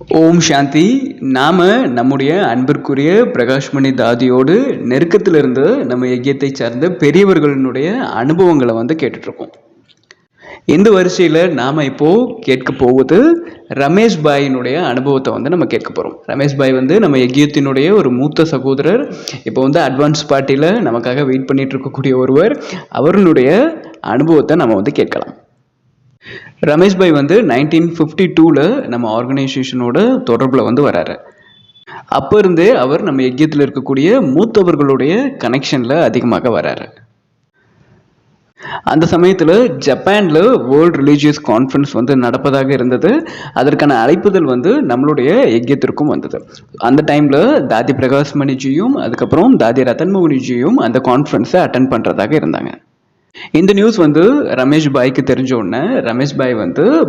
ஓம் சாந்தி. நாம நம்முடைய அன்பிற்குரிய பிரகாஷ்மணி தாதியோடு நெருக்கத்தில் இருந்து நம்ம யஜ்யத்தை சார்ந்த பெரியவர்களினுடைய அனுபவங்களை கேட்டுட்டு இருக்கோம். இந்த வரிசையில் நாம இப்போ கேட்க போவது ரமேஷ் பாயினுடைய அனுபவத்தை நம்ம கேட்க போறோம். ரமேஷ் பாய் நம்ம யஜ்யத்தினுடைய ஒரு மூத்த சகோதரர். இப்போ அட்வான்ஸ் பார்ட்டியில் நமக்காக வெயிட் பண்ணிட்டு இருக்கக்கூடிய ஒருவர். அவர்களுடைய அனுபவத்தை நம்ம கேட்கலாம். ரமேஷ் பாய் 1952 நம்ம ஆர்கனைசேஷனோட தொடர்பில் வராரு. அப்போ இருந்தே அவர் நம்ம யஜ்யத்தில் இருக்கக்கூடிய மூத்தவர்களுடைய கனெக்ஷனில் அதிகமாக வராரு. அந்த சமயத்தில் ஜப்பானில் வேர்ல்ட் ரிலீஜியஸ் கான்ஃபரன்ஸ் நடப்பதாக இருந்தது. அதற்கான அழைப்புதல் நம்மளுடைய யஜ்யத்திற்கும் வந்தது. அந்த டைமில் தாதி பிரகாஷ்மணிஜியும் அதுக்கப்புறம் தாதி ரத்தன்மோகனிஜியும் அந்த கான்ஃபரன்ஸை அட்டென்ட் பண்ணுறதாக இருந்தாங்க. இந்த நியூஸ் ரமேஷ் பாய்க்கு தெரிஞ்ச உடனே ரமேஷ் பாய்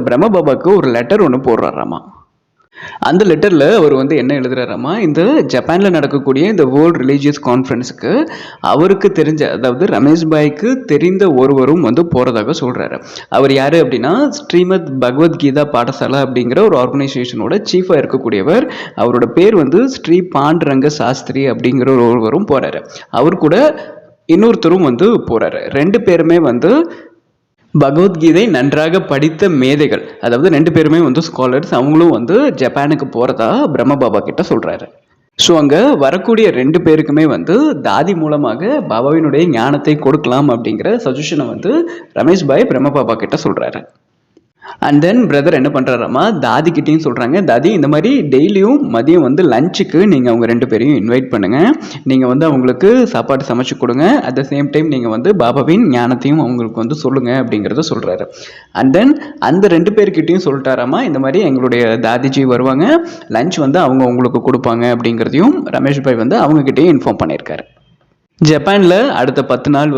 பிரம்ம பாபாவுக்கு ஒரு லெட்டர் ஒன்று போடுறாராமா. அந்த லெட்டரில் அவர் என்ன எழுதுறாராமா, இந்த ஜப்பானில் நடக்கக்கூடிய இந்த வேர்ல்ட் ரிலீஜியஸ் கான்ஃபரன்ஸுக்கு அவருக்கு தெரிஞ்ச, அதாவது ரமேஷ் பாய்க்கு தெரிந்த ஒருவரும் போகிறதாக சொல்கிறாரு. அவர் யார் அப்படின்னா, ஸ்ரீமத் பகவத்கீதா பாடசாலா அப்படிங்கிற ஒரு ஆர்கனைசேஷனோட சீஃபாக இருக்கக்கூடியவர். அவரோட பேர் ஸ்ரீ பாண்டரங்க சாஸ்திரி அப்படிங்கிற ஒருவரும் போகிறாரு. அவர் கூட இன்னொருத்தரும் போறாரு. ரெண்டு பேருமே பகவத்கீதை நன்றாக படித்த மேதைகள். அதாவது ரெண்டு பேருமே ஸ்காலர்ஸ். அவங்களும் ஜப்பானுக்கு போறதா பிரம்ம பாபா கிட்ட சொல்றாரு. ஸோ அங்கே வரக்கூடிய ரெண்டு பேருக்குமே தாதி மூலமாக பாபாவினுடைய ஞானத்தை கொடுக்கலாம் அப்படிங்கிற சஜஷனை ரமேஷ் பாய் பிரம்ம பாபா கிட்ட சொல்றாரு. அண்ட் தென் பிரதர் என்ன பண்ணுறாராமா, தாதி கிட்டேயும் சொல்கிறாங்க, தாதி இந்த மாதிரி டெய்லியும் மதியம் லஞ்சுக்கு நீங்கள் அவங்க ரெண்டு பேரையும் இன்வைட் பண்ணுங்கள். நீங்கள் அவங்களுக்கு சாப்பாடு சமைச்சு கொடுங்க. அட் த சேம் டைம் நீங்கள் பாபாவின் ஞானத்தையும் அவங்களுக்கு சொல்லுங்கள் அப்படிங்கிறத சொல்கிறாரு. அண்ட் தென் அந்த ரெண்டு பேர்கிட்டையும் சொல்லிட்டாராமா, இந்த மாதிரி எங்களுடைய தாதிஜி வருவாங்க, லஞ்ச் அவங்க உங்களுக்கு கொடுப்பாங்க அப்படிங்கிறதையும் ரமேஷ் பாய் அவங்ககிட்டையும் இன்ஃபார்ம் பண்ணியிருக்காரு. ஜப்பானில் அடுத்த 10 நாள்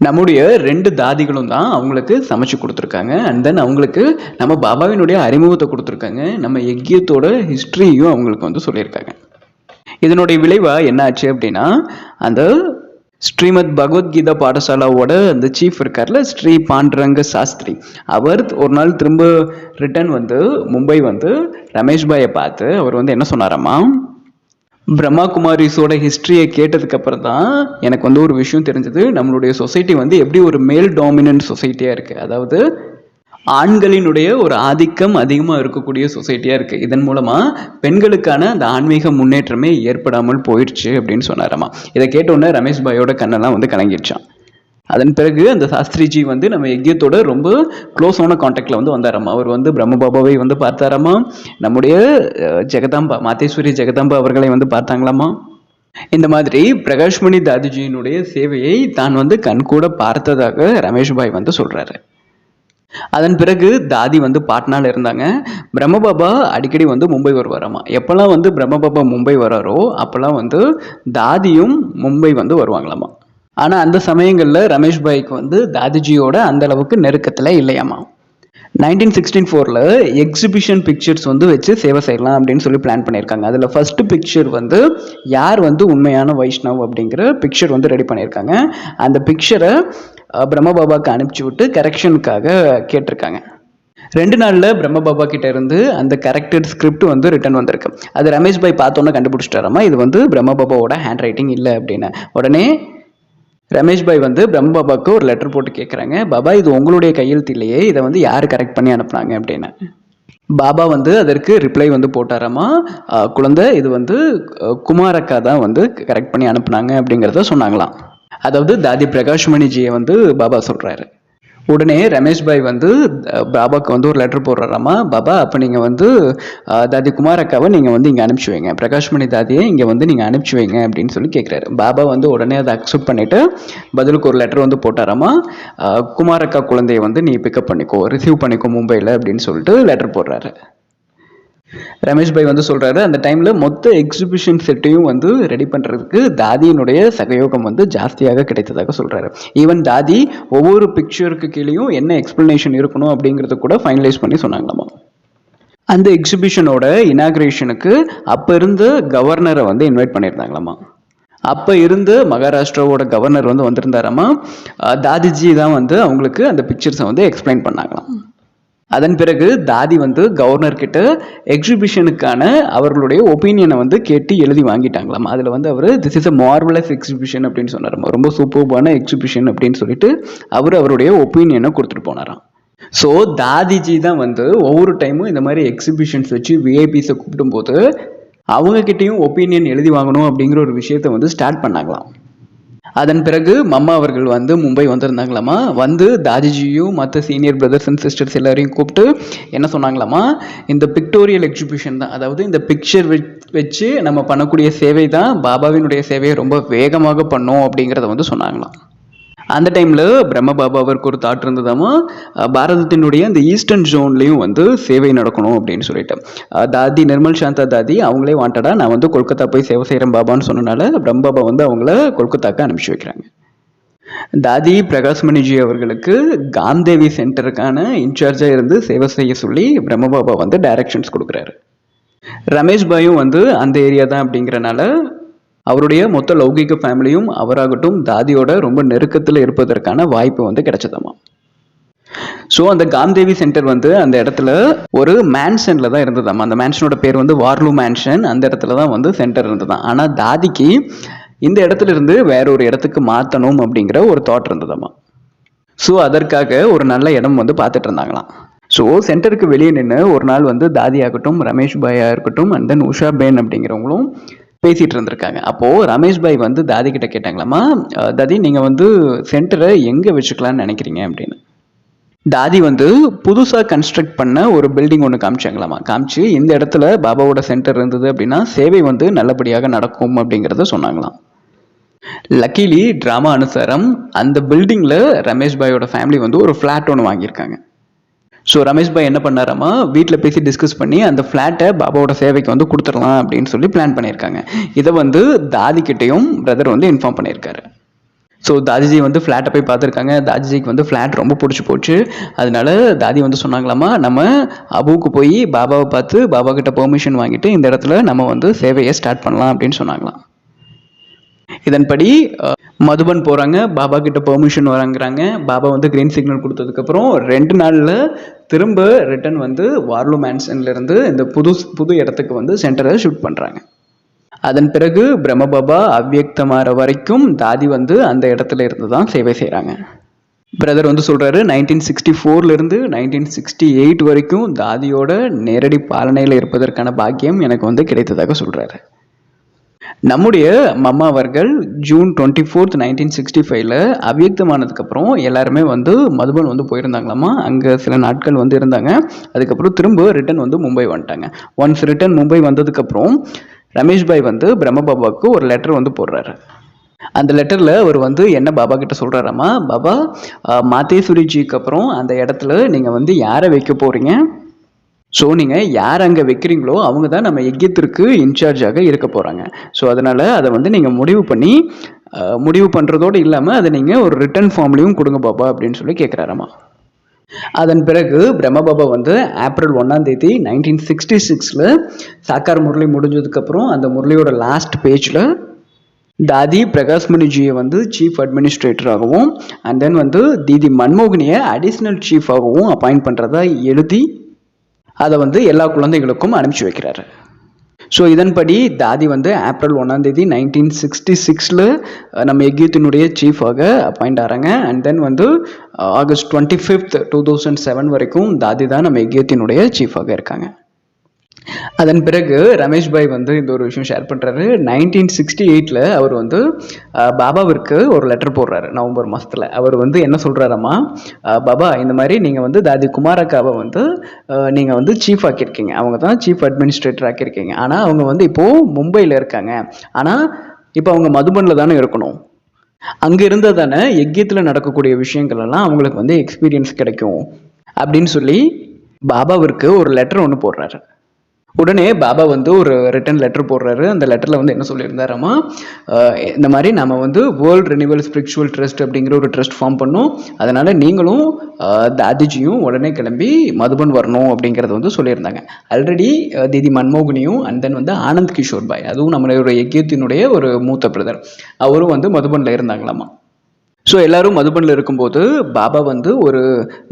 நம்முடைய ரெண்டு தாதிகளும் தான் அவங்களுக்கு சமைச்சு கொடுத்துருக்காங்க. அண்ட் தென் அவங்களுக்கு நம்ம பாபாவினுடைய அறிமுகத்தை கொடுத்துருக்காங்க. நம்ம யஜ்யத்தோட ஹிஸ்ட்ரியும் அவங்களுக்கு சொல்லியிருக்காங்க. இதனுடைய விளைவாக என்ன ஆச்சு அப்படின்னா, அந்த ஸ்ரீமத் பகவத்கீதா பாடசாலாவோட அந்த சீஃப் இருக்கார்ல, ஸ்ரீ பாண்டரங்க சாஸ்திரி, அவர் ஒரு நாள் திரும்ப ரிட்டர்ன் மும்பை ரமேஷ் பாயை பார்த்து அவர் என்ன சொன்னாராமா, பிரம்மா குமாரிஸோட ஹிஸ்ட்ரியை கேட்டதுக்கு அப்புறம் தான் எனக்கு ஒரு விஷயம் தெரிஞ்சது. நம்மளுடைய சொசைட்டி எப்படி ஒரு மேல் டாமினன்ட் சொசைட்டியாக இருக்குது. அதாவது ஆண்களினுடைய ஒரு ஆதிக்கம் அதிகமாக இருக்கக்கூடிய சொசைட்டியாக இருக்குது. இதன் மூலமாக பெண்களுக்கான அந்த ஆன்மீக முன்னேற்றமே ஏற்படாமல் போயிடுச்சு அப்படின்னு சொன்னாராமா. இதை கேட்டோன்னே ரமேஷ் பாயோட கண்ணெல்லாம் கலங்கிடுச்சான். அதன் பிறகு அந்த சாஸ்திரிஜி நம்ம யஜ்யத்தோட ரொம்ப க்ளோஸான கான்டாக்டில் வந்தாராமா. அவர் பிரம்ம பாபாவை பார்த்தாராமா. நம்முடைய ஜெகதாம்பா, மாதேஸ்வரி ஜெகதாம்பா அவர்களை பார்த்தாங்களாமா. இந்த மாதிரி பிரகாஷ்மணி தாதிஜியினுடைய சேவையை தான் கண்கூட பார்த்ததாக ரமேஷ் பாய் சொல்கிறாரு. அதன் பிறகு தாதி பாட்னால இருந்தாங்க. பிரம்ம பாபா அடிக்கடி மும்பை வருவாராமா. எப்போல்லாம் பிரம்ம பாபா மும்பை வராரோ அப்போல்லாம் தாதியும் மும்பை வருவாங்களாமா. ஆனால் அந்த சமயங்களில் ரமேஷ் பாய்க்கு தாதிஜியோட அந்த அளவுக்கு நெருக்கத்தில் இல்லையாமா. 1964 எக்ஸிபிஷன் பிக்சர்ஸ் வச்சு சேவை செய்யலாம் அப்படின்னு சொல்லி பிளான் பண்ணியிருக்காங்க. அதில் ஃபர்ஸ்ட் பிக்சர் யார் உண்மையான வைஷ்ணவ் அப்படிங்கிற பிக்சர் ரெடி பண்ணியிருக்காங்க. அந்த பிக்சரை பிரம்ம பாபாவுக்கு அனுப்பிச்சி விட்டு கரெக்ஷனுக்காக கேட்டிருக்காங்க. 2 நாளில் பிரம்ம பாபா கிட்ட இருந்து அந்த கரெக்டட் ஸ்கிரிப்ட் ரிட்டன் வந்திருக்கு. அது ரமேஷ் பாய் பார்த்தோன்னே கண்டுபிடிச்சிட்டாராமா, இது பிரம்ம பாபாவோட ஹேண்ட் ரைட்டிங் இல்லை அப்படின்னு. உடனே ரமேஷ் பாய் பிரம்ம பாபாவுக்கு ஒரு லெட்டர் போட்டு கேட்குறாங்க, பாபா இது உங்களுடைய கையெழுத்து இல்லையே, இதை யார் கரெக்ட் பண்ணி அனுப்புனாங்க அப்படின்னு. பாபா அதற்கு ரிப்ளை போட்டாராமா, குழந்தை இது குமாரக்கா தான் கரெக்ட் பண்ணி அனுப்புனாங்க அப்படிங்கிறத சொன்னாங்களாம். அதாவது தாதி பிரகாஷ்மணிஜியை பாபா சொல்கிறாரு. உடனே ரமேஷ் பாய் பாபாவுக்கு ஒரு லெட்டர் போடுறாராமா, பாபா அப்போ நீங்கள் தாதி குமாரக்காவை நீங்கள் இங்கே அனுப்பிச்சி வைங்க, பிரகாஷ்மணி தாதியை இங்கே நீங்கள் அனுப்பிச்சி வைங்க அப்படின்னு சொல்லி கேட்குறாரு. பாபா உடனே அதை அக்செப்ட் பண்ணிவிட்டு பதிலுக்கு ஒரு லெட்டர் போட்டாராமா, குமாரக்கா குழந்தையை நீ பிக்கப் பண்ணிக்கோ, ரிசீவ் பண்ணிக்கோ மும்பையில் அப்படின்னு சொல்லிட்டு லெட்டர் போடுறாரு. ரமேஷ் பாய் சொல்கிறாரு, அந்த டைமில் மொத்த எக்ஸிபிஷன் செட்டையும் ரெடி பண்ணுறதுக்கு தாதியினுடைய சகயோகம் ஜாஸ்தியாக கிடைத்ததாக சொல்கிறாரு. ஈவன் தாதி ஒவ்வொரு பிக்சருக்கு கீழேயும் என்ன எக்ஸ்பிளனேஷன் இருக்கணும் அப்படிங்கிறத கூட ஃபைனலைஸ் பண்ணி சொன்னாங்களாமா. அந்த எக்ஸிபிஷனோட இனாக்ரேஷனுக்கு அப்போ இருந்த கவர்னரை இன்வைட் பண்ணியிருந்தாங்களாமா. அப்போ இருந்த மகாராஷ்டிராவோட கவர்னர் வந்திருந்தாராமா. தாதிஜி தான் அவங்களுக்கு அந்த பிக்சர்ஸை எக்ஸ்பிளைன் பண்ணாங்களாம். அதன் பிறகு தாதி வந்து கவர்னர் கிட்ட எக்ஸிபிஷனுக்கான அவர்களுடைய ஒப்பீனியனை வந்து கேட்டு எழுதி வாங்கிட்டாங்களாம். அதில் வந்து அவர் this is a marvellous exhibition அப்படின்னு சொன்னாராம். ரொம்ப சூப்பர்பான எக்ஸிபிஷன் அப்படின்னு சொல்லிட்டு அவருடைய ஒப்பீனியனை கொடுத்துட்டு போனாராம். ஸோ தாதிஜி தான் வந்து ஒவ்வொரு டைமும் இந்த மாதிரி எக்ஸிபிஷன்ஸ் வச்சு விஐபிஸை கூப்பிடும்போது அவங்கக்கிட்டையும் ஒப்பீனியன் எழுதி வாங்கணும் அப்படிங்கிற ஒரு விஷயத்த வந்து ஸ்டார்ட் பண்ணாங்களாம். அதன் பிறகு மம்மா அவர்கள் வந்து மும்பை வந்திருந்தாங்களாமா. வந்து தாதிஜியும் மற்ற சீனியர் பிரதர்ஸ் அண்ட் சிஸ்டர்ஸ் எல்லாரையும் கூப்பிட்டு என்ன சொன்னாங்களாமா, இந்த பிக்டோரியல் எக்ஸிபிஷன் தான், அதாவது இந்த பிக்சர் வச்சு நம்ம பண்ணக்கூடிய சேவை தான் பாபாவினுடைய சேவையை ரொம்ப வேகமாக பண்ணோம் அப்படிங்கிறத வந்து சொன்னாங்களாம். அந்த டைமில் பிரம்ம பாபாவிற்கு ஒரு தாட் இருந்ததாமா, பாரதத்தினுடைய அந்த ஈஸ்டர்ன் ஜோன்லேயும் வந்து சேவை நடக்கணும் அப்படின்னு சொல்லிட்டு தாதி நிர்மல் சாந்தா தாதி அவங்களே வாண்டடா நான் வந்து கொல்கத்தா போய் சேவை செய்கிறேன் பாபான்னு சொன்னனால பிரம்ம பாபா வந்து அவங்கள கொல்கத்தாக்கு அனுப்பிச்சி வைக்கிறாங்க. தாதி பிரகாஷ்மணிஜி அவர்களுக்கு காந்தேவி சென்டருக்கான இன்சார்ஜாக இருந்து சேவை செய்ய சொல்லி பிரம்ம பாபா வந்து டைரக்ஷன்ஸ் கொடுக்குறாரு. ரமேஷ் பாயும் வந்து அந்த ஏரியா தான் அப்படிங்கிறனால அவருடைய மொத்த லௌகிக ஃபேமிலியும் அவராகட்டும் தாதியோட ரொம்ப நெருக்கத்தில் இருப்பதற்கான வாய்ப்பு வந்து கிடைச்சதாமா. ஸோ அந்த காம்தேவி சென்டர் வந்து அந்த இடத்துல ஒரு மேன்ஷனில் தான் இருந்ததாமா. அந்த மேன்ஷனோட பேர் வந்து வார்லு மேன்ஷன். அந்த இடத்துல தான் வந்து சென்டர் இருந்ததான். ஆனால் தாதிக்கு இந்த இடத்துல இருந்து வேற ஒரு இடத்துக்கு மாற்றணும் அப்படிங்கிற ஒரு தாட் இருந்ததாமா. ஸோ அதற்காக ஒரு நல்ல இடம் வந்து பார்த்துட்டு இருந்தாங்களாம். ஸோ சென்டருக்கு வெளியே நின்று ஒரு நாள் வந்து தாதி ஆகட்டும், ரமேஷ் பாயா இருக்கட்டும், அண்ட் தென் உஷா பேன் அப்படிங்கிறவங்களும் பேசிட்டு இருந்திருக்காங்க. அப்போது ரமேஷ் பாய் வந்து தாதி கிட்ட கேட்டாங்களாமா, தாதி நீங்கள் வந்து சென்டரை எங்கே வச்சுக்கலான்னு நினைக்கிறீங்க அப்படின்னு. தாதி வந்து புதுசாக கன்ஸ்ட்ரக்ட் பண்ண ஒரு பில்டிங் ஒன்று காமிச்சாங்களாமா. காமிச்சு இந்த இடத்துல பாபாவோட சென்டர் இருந்தது அப்படின்னா சேவை வந்து நல்லபடியாக நடக்கும் அப்படிங்கிறத சொன்னாங்களாம். லக்கிலி ட்ராமா அனுசாரம் அந்த பில்டிங்கில் ரமேஷ் பாயோட ஃபேமிலி வந்து ஒரு ஃப்ளாட் ஒன்று வாங்கியிருக்காங்க. ஸோ ரமேஷ் பாய் என்ன பண்ணாராமா, வீட்டில் பேசி டிஸ்கஸ் பண்ணி அந்த ஃப்ளாட்டை பாபாவோட சேவைக்கு வந்து கொடுத்துடலாம் அப்படின்னு சொல்லி பிளான் பண்ணியிருக்காங்க. இதை வந்து தாதிக்கிட்டையும் பிரதர் வந்து இன்ஃபார்ம் பண்ணியிருக்காரு. ஸோ தாதிஜி வந்து ஃப்ளாட்டை போய் பார்த்துருக்காங்க. தாதிஜிக்கு வந்து ஃப்ளாட் ரொம்ப பிடிச்சி போச்சு. அதனால தாதி வந்து சொன்னாங்களாமா, நம்ம அபுவுக்கு போய் பாபாவை பார்த்து பாபா கிட்ட பெர்மிஷன் வாங்கிட்டு இந்த இடத்துல நம்ம வந்து சேவையை ஸ்டார்ட் பண்ணலாம் அப்படின்னு சொன்னாங்களாம். இதன்படி மதுபன் போகிறாங்க, பாபா கிட்ட பெர்மிஷன் வாங்குறாங்க. பாபா வந்து கிரீன் சிக்னல் கொடுத்ததுக்கப்புறம் 2 நாளில் திரும்ப ரிட்டன் வந்து வார்லு மேன்ஷன்லேருந்து இந்த புது இடத்துக்கு வந்து சென்டரை ஷூட் பண்ணுறாங்க. அதன் பிறகு பிரம்ம பாபா அவ்வியக்தமாற வரைக்கும் தாதி வந்து அந்த இடத்துல இருந்து தான் சேவை செய்கிறாங்க. பிரதர் வந்து சொல்கிறாரு, 1964 1968 வரைக்கும் தாதியோட நேரடி பாலனையில் இருப்பதற்கான பாக்கியம் எனக்கு வந்து கிடைத்ததாக சொல்கிறாரு. நம்முடைய மம்மா அவர்கள் ஜூன் 24, 1965 அவ்வியக்தமானதுக்கப்புறம் எல்லாருமே வந்து மதுபன் வந்து போயிருந்தாங்களாமா. அங்கே சில நாட்கள் வந்து இருந்தாங்க. அதுக்கப்புறம் திரும்ப ரிட்டன் வந்து மும்பை வந்துட்டாங்க. ஒன்ஸ் ரிட்டன் மும்பை வந்ததுக்கப்புறம் ரமேஷ் பாய் வந்து பிரம்ம பாபாவுக்கு ஒரு லெட்டர் வந்து போடுறாரு. அந்த லெட்டரில் அவர் வந்து என்ன பாபா கிட்ட சொல்கிறாராமா, பாபா மாத்தேஸ்வரிஜிக்கு அப்புறம் அந்த இடத்துல நீங்கள் வந்து யாரை வைக்க போகிறீங்க, ஸோ நீங்கள் யார் அங்கே வைக்கிறீங்களோ அவங்க தான் நம்ம யஜ்யத்திற்கு இன்சார்ஜாக இருக்க போகிறாங்க. ஸோ அதனால் அதை வந்து நீங்கள் முடிவு பண்ணுறதோடு இல்லாமல் அதை நீங்கள் ஒரு ரிட்டன் ஃபார்ம்லேயும் கொடுங்க பாபா அப்படின்னு சொல்லி கேட்குறாராமா. அதன் பிறகு பிரம்ம பாபா வந்து ஏப்ரல் 1 1966 சாக்கார் முரளி முடிஞ்சதுக்கப்புறம் அந்த முரளியோட லாஸ்ட் பேஜில் தாதி பிரகாஷ்மணிஜியை வந்து சீஃப் அட்மினிஸ்ட்ரேட்டராகவும் அண்ட் தென் வந்து தீதி மன்மோகனியை அடிஷ்னல் சீஃபாகவும் அப்பாயிண்ட் பண்ணுறதா எழுதி அதை வந்து எல்லா குழந்தைகளுக்கும் அனுப்பிச்சி வைக்கிறாரு. ஸோ இதன்படி தாதி வந்து ஏப்ரல் 1 1966 நம்ம யஜ்யத்தினுடைய சீஃபாக அப்பாயிண்ட் ஆகிறாங்க. அண்ட் தென் வந்து ஆகஸ்ட் 25, 2007 வரைக்கும் தாதி தான் நம்ம யஜ்யத்தினுடைய சீஃபாக இருக்காங்க. அதன் பிறகு ரமேஷ் பாய் வந்து இந்த ஒரு விஷயம் ஷேர் பண்ணுறாரு. 1968 அவர் வந்து பாபாவிற்கு ஒரு லெட்டர் போடுறாரு நவம்பர் மாதத்தில். அவர் வந்து என்ன சொல்கிறாராமா, பாபா இந்த மாதிரி நீங்கள் வந்து தாதி குமாரக்காவை வந்து நீங்கள் வந்து சீஃப் ஆக்கியிருக்கீங்க, அவங்க தான் சீஃப் அட்மினிஸ்ட்ரேட்டர் ஆக்கியிருக்கீங்க. ஆனால் அவங்க வந்து இப்போது மும்பையில் இருக்காங்க. ஆனால் இப்போ அவங்க மதுபனில் தானே இருக்கணும். அங்கே இருந்தால் தானே யஜ்யத்தில் நடக்கக்கூடிய விஷயங்கள் எல்லாம் அவங்களுக்கு வந்து எக்ஸ்பீரியன்ஸ் கிடைக்கும் அப்படின்னு சொல்லி பாபாவிற்கு ஒரு லெட்டர் ஒன்று போடுறாரு. உடனே பாபா வந்து ஒரு ரிட்டன் லெட்டர் போடுறாரு. அந்த லெட்டரில் வந்து என்ன சொல்லியிருந்தாராமா, இந்த மாதிரி நம்ம வந்து வேர்ல்ட் ரினிவல் ஸ்பிரிச்சுவல் ட்ரஸ்ட் அப்படிங்கிற ஒரு ட்ரஸ்ட் ஃபார்ம் பண்ணோம். அதனால் நீங்களும் தாதிஜியும் உடனே கிளம்பி மதுபன் வரணும் அப்படிங்கிறத வந்து சொல்லியிருந்தாங்க. ஆல்ரெடி தீதி மன்மோகனியும் அண்ட் தென் வந்து ஆனந்த் கிஷோர் பாய், அதுவும் நம்மளுடைய யஜ்யத்தினுடைய ஒரு மூத்த பிரதர், அவரும் வந்து மதுபனில் இருந்தாங்களாமா. ஸோ எல்லாரும் மதுபனில் இருக்கும்போது பாபா வந்து ஒரு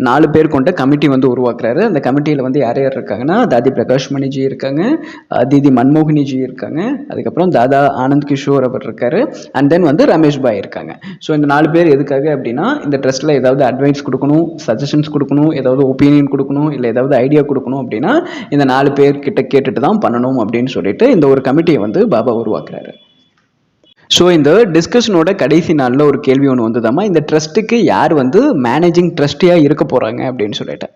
4 பேர் கொண்ட கமிட்டி வந்து உருவாக்குறாரு. அந்த கமிட்டியில் வந்து யார் யார் இருக்காங்கன்னா, தாதி பிரகாஷ் மணிஜி இருக்காங்க, தீதி மன்மோகினிஜி இருக்காங்க, அதுக்கப்புறம் தாதா ஆனந்த் கிஷோர் அவர் இருக்காரு, அண்ட் தென் வந்து ரமேஷ் பாய் இருக்காங்க. ஸோ இந்த 4 பேர் எதுக்காக அப்படின்னா, இந்த ட்ரஸ்ட்டில் ஏதாவது அட்வைஸ் கொடுக்கணும், சஜஷன்ஸ் கொடுக்கணும், ஏதாவது ஒப்பீனியன் கொடுக்கணும், இல்லை ஏதாவது ஐடியா கொடுக்கணும் அப்படின்னா இந்த 4 பேர் கிட்ட கேட்டுட்டு தான் பண்ணணும் அப்படின்னு சொல்லிட்டு இந்த ஒரு கமிட்டியை வந்து பாபா உருவாக்குறாரு. ஸோ இந்த டிஸ்கஷனோட கடைசி நாளில் ஒரு கேள்வி ஒன்று வந்ததாமா, இந்த ட்ரஸ்ட்டுக்கு யார் வந்து மேனேஜிங் ட்ரஸ்டியாக இருக்க போகிறாங்க அப்படின்னு சொல்லிட்டு.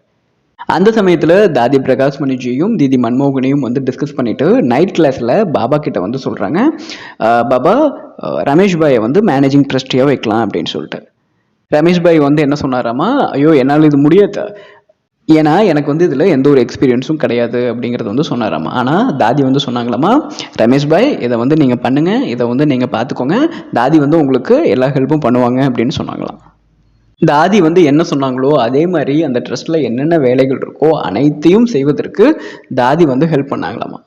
அந்த சமயத்தில் தாதி பிரகாஷ் மணிஜியும் தீதி மன்மோகனியும் வந்து டிஸ்கஸ் பண்ணிவிட்டு நைட் கிளாஸில் பாபா கிட்ட வந்து சொல்கிறாங்க, பாபா ரமேஷ் பாயை வந்து மேனேஜிங் ட்ரஸ்டியாக வைக்கலாம் அப்படின்னு சொல்லிட்டு. ரமேஷ் பாய் வந்து என்ன சொன்னாராமா, ஐயோ என்னால் இது முடியாது, ஏன்னா எனக்கு வந்து இதில் எந்த ஒரு எக்ஸ்பீரியன்ஸும் கிடையாது அப்படிங்கிறது வந்து சொன்னாராமா. ஆனால் தாதி வந்து சொன்னாங்களாமா, ரமேஷ் பாய் இதை வந்து நீங்கள் பண்ணுங்கள், இதை வந்து நீங்கள் பார்த்துக்கோங்க, தாதி வந்து உங்களுக்கு எல்லா ஹெல்ப்பும் பண்ணுவாங்க அப்படின்னு சொன்னாங்களாம். தாதி வந்து என்ன சொன்னாங்களோ அதே மாதிரி அந்த ட்ரஸ்ட்டில் என்னென்ன வேலைகள் இருக்கோ அனைத்தையும் செய்வதற்கு தாதி வந்து ஹெல்ப் பண்ணாங்களாமா.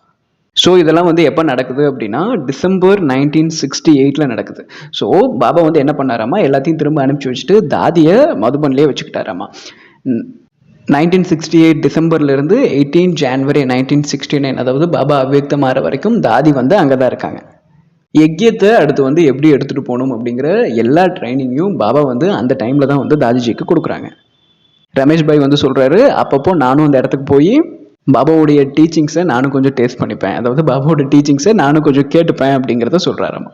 ஸோ இதெல்லாம் வந்து எப்போ நடக்குது அப்படின்னா டிசம்பர் 1968 நடக்குது. ஸோ பாபா வந்து என்ன பண்ணாராமா, எல்லாத்தையும் திரும்ப அனுப்பிச்சி வச்சுட்டு தாதியை மதுபன்லேயே வச்சுக்கிட்டாராமா. 1968 டிசம்பர்லேருந்து 18 ஜான்வரி 1969, அதாவது பாபா அவ்வியக்தமாகிற வரைக்கும் தாதி வந்து அங்கே தான் இருக்காங்க. யஜ்யத்தை அடுத்து வந்து எப்படி எடுத்துகிட்டு போகணும் அப்படிங்கிற எல்லா ட்ரைனிங்கையும் பாபா வந்து அந்த டைமில் தான் வந்து தாதிஜிக்கு கொடுக்குறாங்க. ரமேஷ் பாய் வந்து சொல்கிறாரு, அப்பப்போ நானும் அந்த இடத்துக்கு போய் பாபாவுடைய டீச்சிங்ஸை நானும் கொஞ்சம் டேஸ்ட் பண்ணிப்பேன், அதாவது பாபாவோட டீச்சிங்ஸை நானும் கொஞ்சம் கேட்டுப்பேன் அப்படிங்கிறத சொல்கிறாராமா.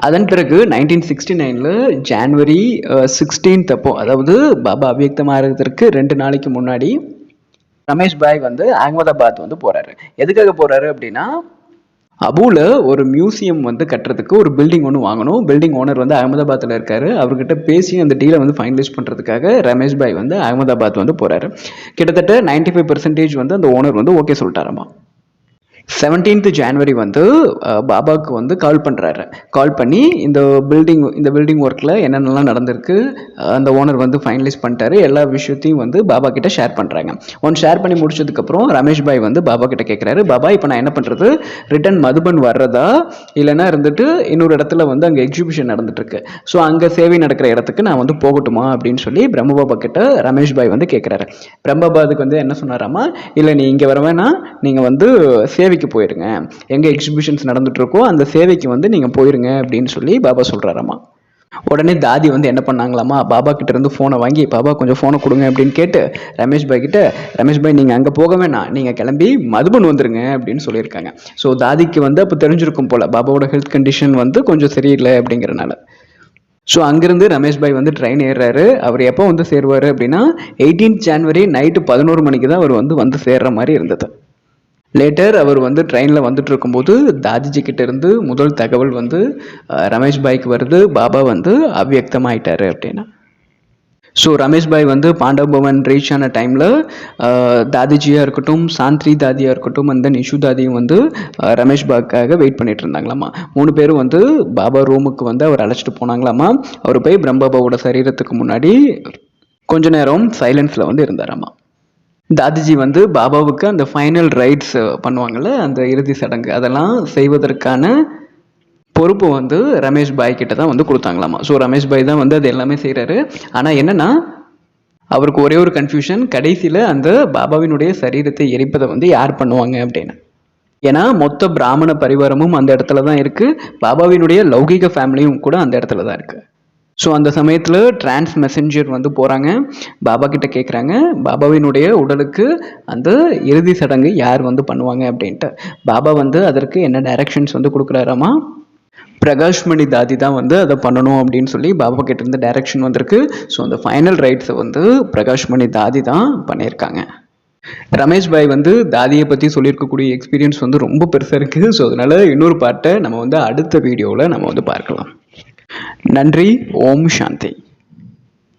அதன் பிறகு 1969 ஜான்வரி 16 அப்போ, அதாவது பாபா அவ்வியக்தமாகிறதுக்கு 2 நாளைக்கு முன்னாடி ரமேஷ் பாய் வந்து அகமதாபாத் வந்து போகிறாரு. எதுக்காக போகிறாரு அப்படின்னா, அபுல ஒரு மியூசியம் வந்து கட்டுறதுக்கு ஒரு பில்டிங் ஒன்று வாங்கணும். பில்டிங் ஓனர் வந்து அகமதாபாத்தில் இருக்காரு. அவர்கிட்ட பேசி அந்த டீலை வந்து ஃபைனலைஸ் பண்ணுறதுக்காக ரமேஷ் பாய் வந்து அகமதாபாத் வந்து போகிறாரு. கிட்டத்தட்ட 95% வந்து அந்த ஓனர் வந்து ஓகே சொல்லிட்டாராமா. 17th ஜான்வரி வந்து பாபாவுக்கு வந்து கால் பண்ணுறாரு. கால் பண்ணி இந்த பில்டிங் ஒர்க்கில் என்னென்னலாம் நடந்திருக்கு அந்த ஓனர் வந்து ஃபைனலைஸ் பண்ணிட்டாரு, எல்லா விஷயத்தையும் வந்து பாபா கிட்ட ஷேர் பண்ணுறாங்க. ஷேர் பண்ணி முடிச்சதுக்கப்புறம் ரமேஷ் பாய் வந்து பாபா கிட்ட கேட்குறாரு, பாபா இப்போ நான் என்ன பண்ணுறது, ரிட்டன் மதுபன் வர்றதா இல்லைன்னா இருந்துட்டு இன்னொரு இடத்துல வந்து அங்கே எக்ஸிபிஷன் நடந்துட்டுருக்கு, ஸோ அங்கே சேவை நடக்கிற இடத்துக்கு நான் வந்து போகட்டுமா அப்படின்னு சொல்லி பிரம்ம பாபா கிட்ட ரமேஷ் பாய் வந்து கேட்குறாரு. பிரம்ம பாபாவுக்கு வந்து என்ன சொன்னாராமா, இல்லை நீ இங்கே வரவேனா, நீங்கள் வந்து சேவைக்கு போயிருங்க, எங்க எக்ஸிபிஷன்ஸ் நடந்துட்டு இருக்கோ அந்த சேவைக்கு வந்து நீங்க போயிருங்க அப்படின்னு சொல்லி பாபா சொல்றாராமா. உடனே தாதி வந்து என்ன பண்ணாங்களாமா, பாபா கிட்ட இருந்து போனை வாங்கி, பாபா கொஞ்சம் போனை கொடுங்க அப்படின்னு கேட்டு ரமேஷ் பாய் கிட்ட, ரமேஷ் பாய் நீங்க அங்க போக வேணாம், நீங்க கிளம்பி மதுபன் வந்துருங்க அப்படின்னு சொல்லியிருக்காங்க. ஸோ தாதிக்கு வந்து அப்போ தெரிஞ்சிருக்கும் போல பாபாவோட ஹெல்த் கண்டிஷன் வந்து கொஞ்சம் சரியில்லை அப்படிங்கிறனால. ஸோ அங்கிருந்து ரமேஷ் பாய் வந்து ட்ரெயின் ஏறுறாரு. அவர் எப்போ வந்து சேருவார் அப்படின்னா 18 ஜான்வரி நைட்டு 11 மணிக்கு தான் அவர் வந்து சேர்ற மாதிரி இருந்தது. லேட்டர் அவர் வந்து ட்ரெயினில் வந்துட்டு இருக்கும்போது தாதிஜி கிட்ட இருந்து முதல் தகவல் வந்து ரமேஷ் பாய்க்கு வருது, பாபா வந்து அவ்வியக்தமாயிட்டாரு அப்படின்னு. ஸோ ரமேஷ் பாய் வந்து பாண்டவ் பவன் ரீச் ஆன டைமில் தாதிஜியாக இருக்கட்டும், சாந்திரி தாதியாக இருக்கட்டும், அந்த நிஷு தாதியும் வந்து ரமேஷ் பாய்க்காக வெயிட் பண்ணிட்டு இருந்தாங்களாமா. 3 பேரும் வந்து பாபா ரூமுக்கு வந்து அவர் அழைச்சிட்டு போனாங்களாமா. அவர் போய் பிரம்மபாபாவோட சரீரத்துக்கு முன்னாடி கொஞ்ச நேரம் சைலன்ஸில் வந்து இருந்தாராமா. தாதிஜி வந்து பாபாவுக்கு அந்த ஃபைனல் ரைட்ஸ் பண்ணுவாங்கள்ல, அந்த இறுதி சடங்கு, அதெல்லாம் செய்வதற்கான பொறுப்பு வந்து ரமேஷ் பாய் கிட்ட தான் வந்து கொடுத்தாங்களாமா. ஸோ ரமேஷ் பாய் தான் வந்து அது எல்லாமே செய்கிறாரு. ஆனால் என்னன்னா அவருக்கு ஒரே ஒரு கன்ஃபியூஷன், கடைசியில் அந்த பாபாவினுடைய சரீரத்தை எரிப்பதை வந்து யார் பண்ணுவாங்க அப்படின்னு. ஏன்னா மொத்த பிராமண பரிவாரமும் அந்த இடத்துல தான் இருக்குது, பாபாவினுடைய லௌகிக ஃபேமிலியும் கூட அந்த இடத்துல தான் இருக்குது. ஸோ அந்த சமயத்தில் டிரான்ஸ் மெசஞ்சர் வந்து போகிறாங்க, பாபா கிட்ட கேட்குறாங்க, பாபாவினுடைய உடலுக்கு அந்த இறுதி சடங்கு யார் வந்து பண்ணுவாங்க அப்படின்ட்டு. பாபா வந்து அதற்கு என்ன டைரக்ஷன்ஸ் வந்து கொடுக்குறாராமா, பிரகாஷ்மணி தாதி தான் வந்து அதை பண்ணணும் அப்படின்னு சொல்லி பாபா கிட்ட இருந்து டைரக்ஷன் வந்திருக்கு. ஸோ அந்த ஃபைனல் ரைட்ஸை வந்து பிரகாஷ்மணி தாதி தான் பண்ணியிருக்காங்க. ரமேஷ் பாய் வந்து தாதியை பற்றி சொல்லியிருக்கக்கூடிய எக்ஸ்பீரியன்ஸ் வந்து ரொம்ப பெருசாக இருக்குது. ஸோ அதனால் இன்னொரு பாட்டை நம்ம வந்து அடுத்த வீடியோவில் நம்ம வந்து பார்க்கலாம். நன்றி. ஓம் சாந்தி.